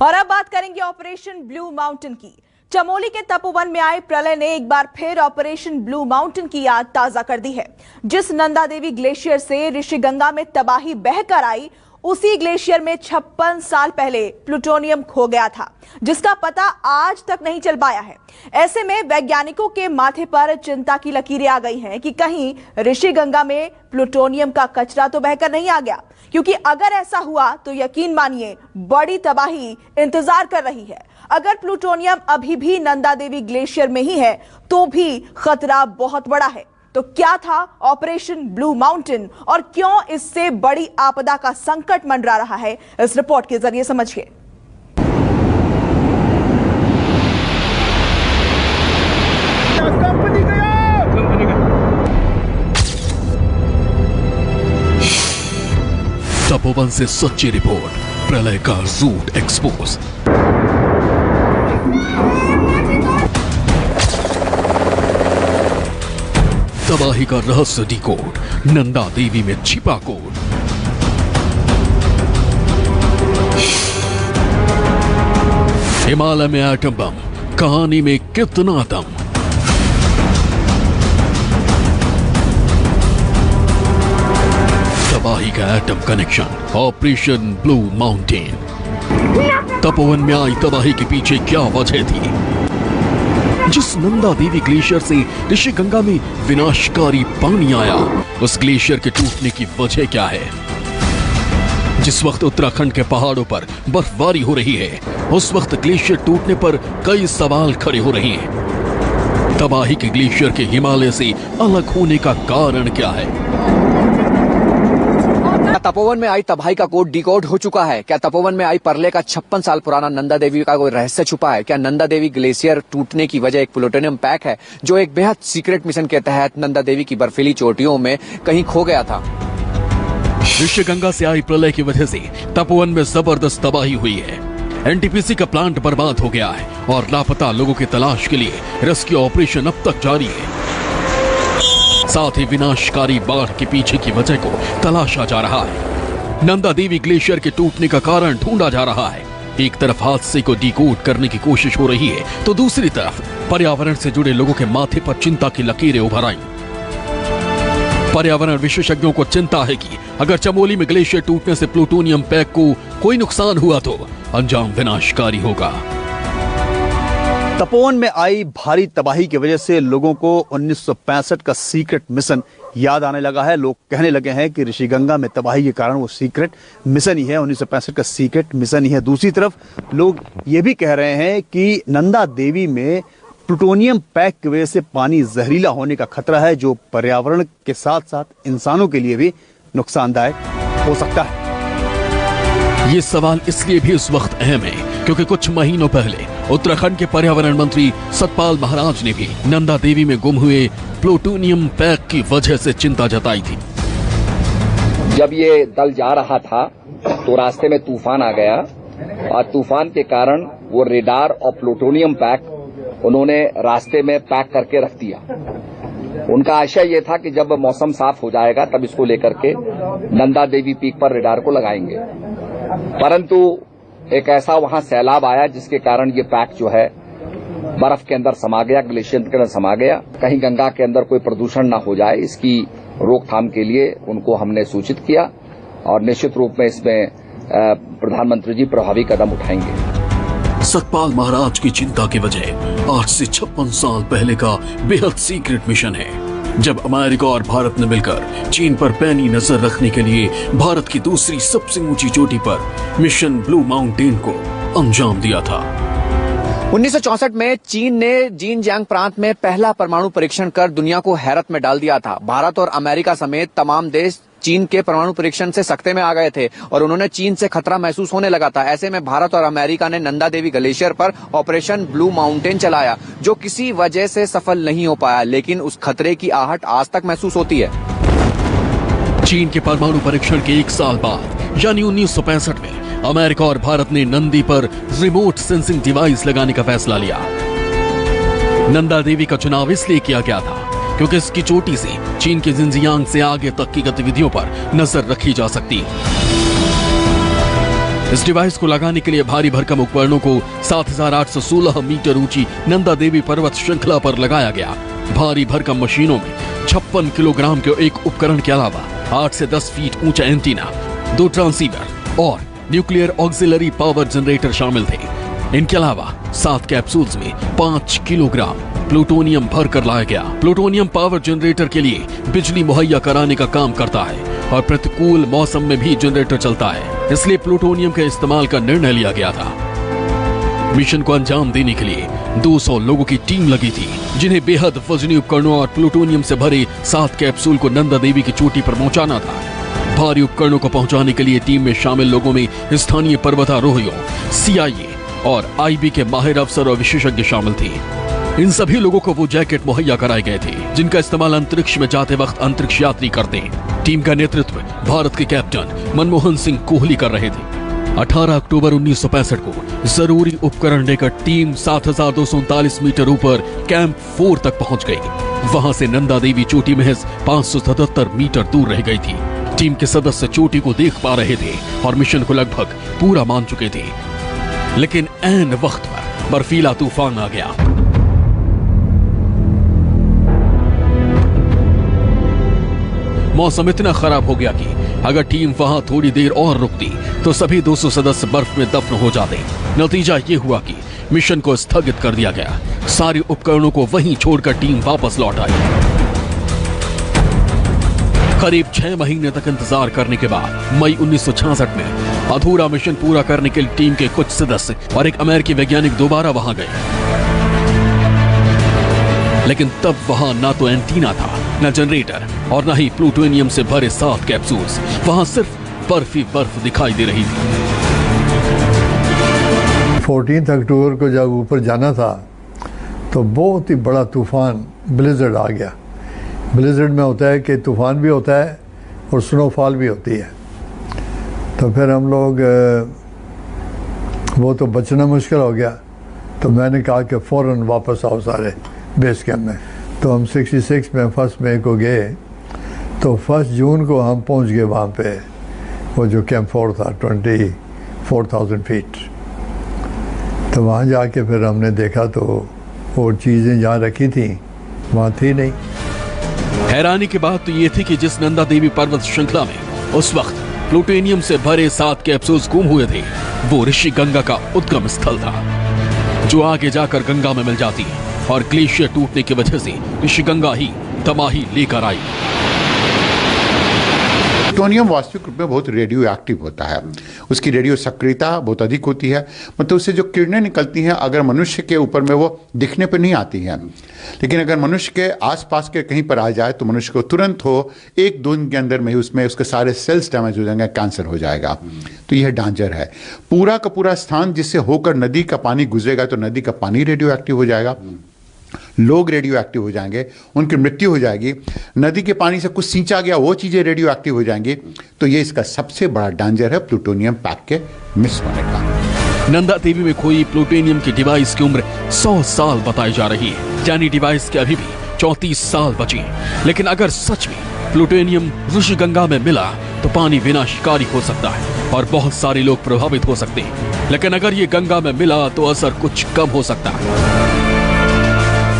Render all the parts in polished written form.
और अब बात करेंगे ऑपरेशन ब्लू माउंटेन की। चमोली के तपोवन में आए प्रलय ने एक बार फिर ऑपरेशन ब्लू माउंटेन की याद ताजा कर दी है। जिस नंदा देवी ग्लेशियर से ऋषिगंगा में तबाही बहकर आई, उसी ग्लेशियर में 56 साल पहले प्लूटोनियम खो गया था, जिसका पता आज तक नहीं चल पाया है। ऐसे में वैज्ञानिकों के माथे पर चिंता की लकीरें आ गई हैं कि कहीं ऋषिगंगा में प्लूटोनियम का कचरा तो बहकर नहीं आ गया, क्योंकि अगर ऐसा हुआ तो यकीन मानिए बड़ी तबाही इंतजार कर रही है। अगर प्लूटोनियम अभी भी नंदा देवी ग्लेशियर में ही है तो भी खतरा बहुत बड़ा है। तो क्या था ऑपरेशन ब्लू माउंटेन और क्यों इससे बड़ी आपदा का संकट मंडरा रहा है, इस रिपोर्ट के जरिए समझिए। तपोवन से सच्ची रिपोर्ट, प्रलय का रूट एक्सपोज। तबाही का रहस्य डिकोड, नंदा देवी में छिपा कोड। हिमालय में एटम बम, कहानी में कितना दम। तबाही का atom connection, operation blue mountain. Tapovan में आई तबाही के पीछे क्या वजह थी? जिस नंदा देवी ग्लेशियर से ऋषिगंगा में विनाशकारी पानी आया, उस ग्लेशियर के टूटने की वजह क्या है? जिस वक्त उत्तराखंड के पहाड़ों पर बर्फबारी हो रही है, उस वक्त ग्लेशियर टूटने पर कई सवाल खड़े हो रहे हैं। तबाही के ग्लेशियर के हिमालय से अलग होने का कारण क्या है? तपोवन में आई तबाही का कोड डिकोड हो चुका है। क्या तपोवन में आई प्रलय का 56 साल पुराना नंदा देवी का कोई रहस्य छुपा है? क्या नंदा देवी ग्लेशियर टूटने की वजह एक प्लूटोनियम पैक है, जो एक बेहद सीक्रेट मिशन के तहत नंदा देवी की बर्फीली चोटियों में कहीं खो गया था? ऋषिगंगा से आई प्रलय की वजह से तपोवन में जबरदस्त तबाही हुई है। एनटीपीसी का प्लांट बर्बाद हो गया है और लापता लोगों की तलाश के लिए रेस्क्यू ऑपरेशन अब तक जारी है। साथ ही विनाशकारी बाढ़ के पीछे की वजह को तलाशा जा रहा है। नंदा देवी ग्लेशियर के टूटने का कारण ढूंढा जा रहा है। एक तरफ हादसे को डिकोड करने की कोशिश हो रही है, तो दूसरी तरफ पर्यावरण से जुड़े लोगों के माथे पर चिंता की लकीरें उभर आई। पर्यावरण विशेषज्ञों को चिंता है कि अगर चमोली में ग्लेशियर टूटने से प्लूटोनियम पैक को कोई नुकसान हुआ तो अंजाम विनाशकारी होगा। तपोवन में आई भारी तबाही की वजह से लोगों को 1965 का सीक्रेट मिशन याद आने लगा है। लोग कहने लगे हैं कि ऋषिगंगा में तबाही के कारण वो सीक्रेट मिशन ही है, 1965 का सीक्रेट मिशन ही है। दूसरी तरफ लोग ये भी कह रहे हैं कि नंदा देवी में प्लूटोनियम पैक की वजह से पानी जहरीला होने का खतरा है, जो पर्यावरण के साथ साथ इंसानों के लिए भी नुकसानदायक हो सकता है। ये सवाल इसलिए भी इस वक्त अहम है क्योंकि कुछ महीनों पहले उत्तराखंड के पर्यावरण मंत्री सतपाल महाराज ने भी नंदा देवी में गुम हुए प्लूटोनियम पैक की वजह से चिंता जताई थी। जब ये दल जा रहा था तो रास्ते में तूफान आ गया और तूफान के कारण वो रेडार और प्लूटोनियम पैक उन्होंने रास्ते में पैक करके रख दिया। उनका आशय ये था कि जब मौसम साफ हो जाएगा तब इसको लेकर के नंदा देवी पीक पर रेडार को लगाएंगे, परंतु एक ऐसा वहां सैलाब आया जिसके कारण ये पैक जो है बर्फ के अंदर समा गया, ग्लेशियर के अंदर समा गया। कहीं गंगा के अंदर कोई प्रदूषण न हो जाए, इसकी रोकथाम के लिए उनको हमने सूचित किया और निश्चित रूप में इसमें प्रधानमंत्री जी प्रभावी कदम उठाएंगे। सतपाल महाराज की चिंता की वजह आज से 56 साल पहले का बेहद सीक्रेट मिशन है, जब अमेरिका और भारत ने मिलकर चीन पर पैनी नजर रखने के लिए भारत की दूसरी सबसे ऊंची चोटी पर मिशन ब्लू माउंटेन को अंजाम दिया था। 1964 में चीन ने जिनजियांग प्रांत में पहला परमाणु परीक्षण कर दुनिया को हैरत में डाल दिया था। भारत और अमेरिका समेत तमाम देश चीन के परमाणु परीक्षण से सकते में आ गए थे और उन्होंने चीन से खतरा महसूस होने लगा था। ऐसे में भारत और अमेरिका ने नंदा देवी ग्लेशियर पर ऑपरेशन ब्लू माउंटेन चलाया, जो किसी वजह से सफल नहीं हो पाया, लेकिन उस खतरे की आहट आज तक महसूस होती है। चीन के परमाणु परीक्षण के 1 साल बाद यानी 1965 में अमेरिका और भारत ने नंदी पर रिमोट सेंसिंग डिवाइस लगाने का फैसला लिया। नंदा देवी का चुनाव इसलिए किया गया था क्योंकि इसकी चोटी से चीन के जिनजियांग से आगे तक की गतिविधियों पर नजर रखी जा सकती है। इस डिवाइस को लगाने के लिए भारी भरकम उपकरणों को 7,816 मीटर ऊंची नंदा देवी पर्वत श्रृंखला पर लगाया गया। भारी भरकम मशीनों में 56 किलोग्राम के एक उपकरण के अलावा 8 से 10 फीट ऊंचा एंटीना, 2 ट्रांसीवर और न्यूक्लियर ऑक्सिलरी पावर जनरेटर शामिल थे। इनके अलावा 7 कैप्सूल्स में 5 किलोग्राम प्लूटोनियम भर कर लाया गया। प्लूटोनियम पावर जनरेटर के लिए बिजली मुहैया कराने का काम करता है और प्रतिकूल मौसम में भी जनरेटर चलता है, इसलिए प्लूटोनियम के इस्तेमाल का निर्णय लिया गया था। मिशन को अंजाम देने के लिए 200 लोगों की टीम लगी थी, जिन्हें बेहद वजनी उपकरणों और प्लूटोनियम से भरे 7 कैप्सूल को नंदा देवी की चोटी पर पहुंचाना था। भारी उपकरणों को पहुंचाने के लिए टीम में शामिल लोगों में स्थानीय पर्वतारोहियों, CIA और IB के माहिर अफसर और विशेषज्ञ शामिल थे। इन सभी लोगों को वो जैकेट मुहैया कराए गए थे जिनका इस्तेमाल अंतरिक्ष में जाते वक्त अंतरिक्ष यात्री करते हैं। टीम का नेतृत्व भारत के कैप्टन मनमोहन सिंह कोहली कर रहे थे। 18 अक्टूबर 1965 को जरूरी उपकरण लेकर टीम 7,239 मीटर ऊपर कैंप 4 तक पहुंच गई। वहां से नंदा देवी चोटी महज 577 मीटर दूर रह गई थी। टीम के सदस्य चोटी को देख पा रहे थे और मिशन को लगभग पूरा मान चुके थे, लेकिन ऐन वक्त पर बर्फीला तूफान आ गया। मौसम इतना खराब हो गया कि अगर टीम वहां थोड़ी देर और रुकती तो सभी 200 सदस्य बर्फ में दफन हो जाते। नतीजा ये हुआ कि मिशन को स्थगित कर दिया गया। सारे उपकरणों को वहीं छोड़कर टीम वापस लौट आई। करीब 6 महीने तक इंतजार करने के बाद मई 1966 में अधूरा मिशन पूरा करने के लिए टीम के कुछ सदस्य और एक अमेरिकी वैज्ञानिक दोबारा वहां गए, लेकिन तब वहां ना तो एंटीना था, न जनरेटर और न ही प्लूटोनियम से भरे 7 कैप्सूल्स। वहां सिर्फ बर्फ ही बर्फ दिखाई दे रही थी। 14 अक्टूबर को जब ऊपर जाना था तो बहुत ही बड़ा तूफान ब्लिज़र्ड आ गया। ब्लिज़र्ड में होता है कि तूफान भी होता है और स्नोफॉल भी होती है। तो फिर हम लोग वो तो बचना मुश्किल हो गया, तो मैंने कहा कि फ़ौरन वापस आओ सारे बेस कैंप में। तो हम 66 में 1 मई को गए, तो 1 जून को हम पहुंच गए वहाँ पे, वो जो कैंप 4 था 24,000 फीट। तो वहाँ जाके फिर हमने देखा तो वो चीज़ें जहाँ रखी थी वहाँ थी नहीं। हैरानी की बात तो ये थी कि जिस नंदा देवी पर्वत श्रृंखला में उस वक्त प्लूटोनियम से भरे 7 कैप्सूल्स गुम हुए थे, वो ऋषि गंगा का उद्गम स्थल था, जो आगे जाकर गंगा में मिल जाती है। और ग्लेशियर टूटने की वजह से ऋषि गंगा ही तबाही लेकर आई। प्लूटोनियम वास्तविक रूप में बहुत रेडियो एक्टिव होता है। उसकी रेडियो सक्रियता बहुत अधिक होती है, मतलब उससे जो किरणें निकलती हैं अगर मनुष्य के ऊपर में वो दिखने पर नहीं आती हैं, लेकिन अगर मनुष्य के आसपास के कहीं पर आ जाए तो मनुष्य को तुरंत हो 1-2 दिन के अंदर में ही उसमें उसके सारे सेल्स डैमेज हो जाएंगे, कैंसर हो जाएगा। तो यह डेंजर है। पूरा का पूरा स्थान जिससे होकर नदी का पानी गुजरेगा तो नदी का पानी रेडियो एक्टिव हो जाएगा, लोग रेडियो एक्टिव हो जाएंगे, उनकी मृत्यु हो जाएगी। नदी के पानी से कुछ सींचा गया वो चीज़ें रेडियो एक्टिव हो जाएंगी। तो ये इसका सबसे बड़ा डेंजर है प्लूटोनियम पैक के मिस होने का। नंदा देवी में खोई प्लूटोनियम की डिवाइस की उम्र 100 साल बताई जा रही है, यानी डिवाइस के अभी भी 34 साल बचे हैं। लेकिन अगर सच में प्लूटोनियम ऋषि गंगा में मिला तो पानी विनाशकारी हो सकता है और बहुत सारे लोग प्रभावित हो सकते हैं। लेकिन अगर ये गंगा में मिला तो असर कुछ कम हो सकता है।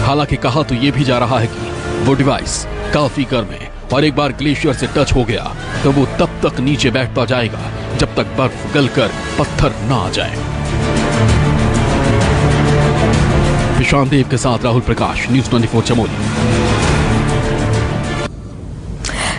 हालांकि कहा तो ये भी जा रहा है कि वो डिवाइस काफी गर्म है और एक बार ग्लेशियर से टच हो गया तो वो तब तक नीचे बैठता जाएगा जब तक बर्फ गलकर पत्थर ना आ जाए। विशाल देव के साथ राहुल प्रकाश, न्यूज़ 24 चमोली।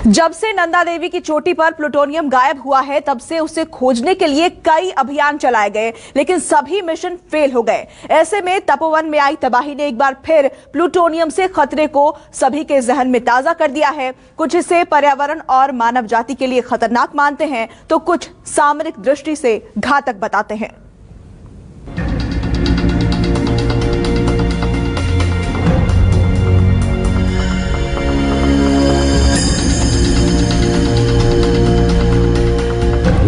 जब से नंदा देवी की चोटी पर प्लूटोनियम गायब हुआ है तब से उसे खोजने के लिए कई अभियान चलाए गए, लेकिन सभी मिशन फेल हो गए। ऐसे में तपोवन में आई तबाही ने एक बार फिर प्लूटोनियम से खतरे को सभी के जहन में ताजा कर दिया है। कुछ इसे पर्यावरण और मानव जाति के लिए खतरनाक मानते हैं तो कुछ सामरिक दृष्टि से घातक बताते हैं।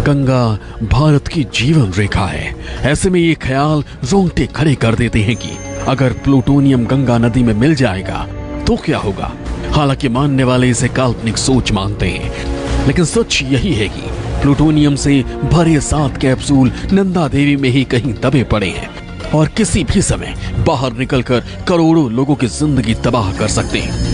गंगा भारत की जीवन रेखा है। ऐसे में ये ख्याल रोंगटे खड़े कर देते हैं कि अगर प्लूटोनियम गंगा नदी में मिल जाएगा तो क्या होगा। हालांकि मानने वाले इसे काल्पनिक सोच मानते हैं, लेकिन सच यही है कि प्लूटोनियम से भरे 7 कैप्सूल नंदा देवी में ही कहीं दबे पड़े हैं और किसी भी समय बाहर निकलकर करोड़ों लोगों की जिंदगी तबाह कर सकते हैं।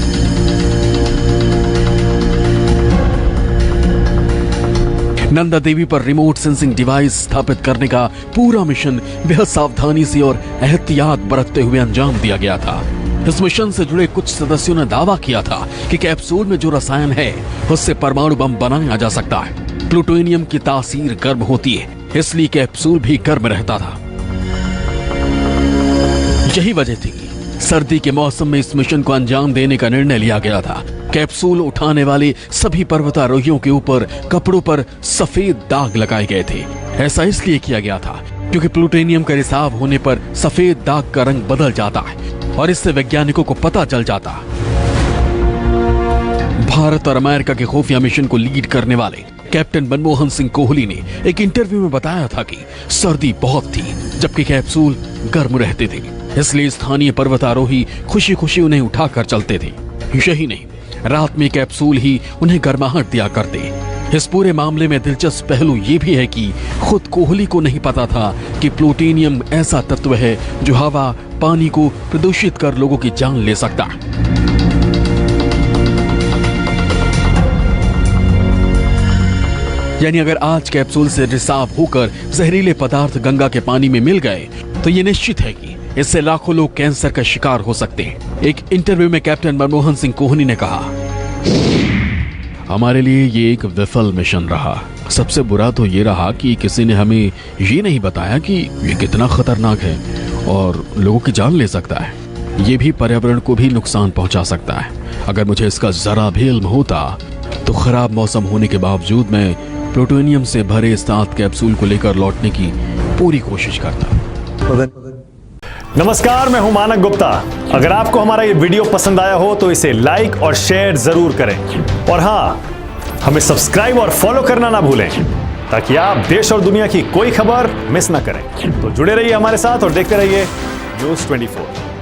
नंदा देवी पर रिमोट सेंसिंग डिवाइस स्थापित करने का पूरा मिशन बेहद सावधानी से और एहतियात बरतते हुए अंजाम दिया गया था। इस मिशन से जुड़े कुछ सदस्यों ने दावा किया था कि कैप्सूल में जो रसायन है उससे परमाणु बम बनाया जा सकता है। प्लूटोनियम की तासीर गर्म होती है, इसलिए कैप्सूल भी गर्म रहता था। यही वजह थी कि सर्दी के मौसम में इस मिशन को अंजाम देने का निर्णय लिया गया था। कैप्सूल उठाने वाले सभी पर्वतारोहियों के ऊपर कपड़ों पर सफेद दाग लगाए गए थे। ऐसा इसलिए किया गया था क्योंकि प्लूटोनियम का रिसाव होने पर सफेद दाग का रंग बदल जाता है और इससे वैज्ञानिकों को पता चल जाता। भारत और अमेरिका के खुफिया मिशन को लीड करने वाले कैप्टन मनमोहन सिंह कोहली ने एक इंटरव्यू में बताया था कि सर्दी बहुत थी जबकि कैप्सूल गर्म रहते थे, इसलिए स्थानीय पर्वतारोही खुशी खुशी उन्हें उठाकर चलते थे। यही नहीं, रात में कैप्सूल ही उन्हें गर्माहट दिया करते। इस पूरे मामले में दिलचस्प पहलू ये भी है कि खुद कोहली को नहीं पता था कि प्लूटोनियम ऐसा तत्व है जो हवा, पानी को प्रदूषित कर लोगों की जान ले सकता है। यानी अगर आज कैप्सूल से रिसाव होकर जहरीले पदार्थ गंगा के पानी में मिल गए तो ये निश्चित है कि इससे लाखों लोग कैंसर का शिकार हो सकते हैं। एक इंटरव्यू में कैप्टन मनमोहन सिंह कोहली ने कहा, हमारे लिए ये एक विफल मिशन रहा। सबसे बुरा तो ये रहा कि किसी ने हमें ये नहीं बताया कि ये कितना खतरनाक है और लोगों की जान ले सकता है। ये भी पर्यावरण को भी नुकसान पहुंचा सकता है। अगर मुझे इसका जरा भी इल्म होता तो खराब मौसम होने के बावजूद मैं प्लूटोनियम से भरे 7 कैप्सूल को लेकर लौटने की पूरी कोशिश करता। नमस्कार, मैं हूं मानक गुप्ता। अगर आपको हमारा ये वीडियो पसंद आया हो तो इसे लाइक और शेयर जरूर करें और हाँ, हमें सब्सक्राइब और फॉलो करना ना भूलें ताकि आप देश और दुनिया की कोई खबर मिस ना करें। तो जुड़े रहिए हमारे साथ और देखते रहिए न्यूज़ 24।